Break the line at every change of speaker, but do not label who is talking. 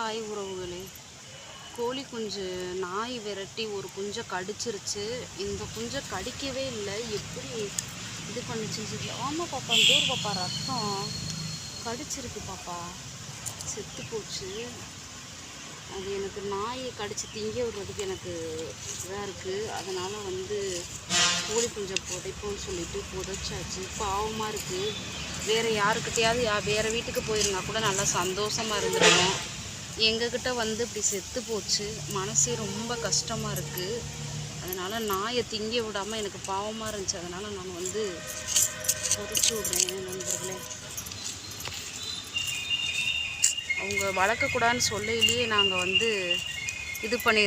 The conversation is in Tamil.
ஹாய் உறவுகளே, கோழி குஞ்சு நாய் விரட்டி ஒரு குஞ்சை கடிச்சிருச்சு. இந்த குஞ்சை கடிக்கவே இல்லை, எப்படி இது பண்ணிச்சுன்னு சொல்லி. ஆமாம் பாப்பா, டோர் பாப்பா, ரத்தம் கடிச்சிருக்கு பாப்பா, செத்து போச்சு. அது எனக்கு நாயை கடிச்சு திங்க விடுறதுக்கு எனக்கு இதாக இருக்குது. அதனால் கோழி குஞ்சை புதைப்போன்னு சொல்லிட்டு புதைச்சாச்சு. பாவமாக இருக்குது. வேறு யாருக்கிட்டையாவது வேறு வீட்டுக்கு போயிருந்தா கூட நல்லா சந்தோஷமாக இருந்துருக்கும். எங்ககிட்ட இப்படி செத்து போச்சு. மனசே ரொம்ப கஷ்டமாக இருக்குது. அதனால் நாயை திங்க விடாமல் எனக்கு பாவமாக இருந்துச்சு. அதனால் நான் புதைச்சி விட்றேன் நண்பர்களே. அவங்க வளர்க்கக்கூடாதுன்னு சொல்லையிலேயே நாங்கள் இது பண்ணி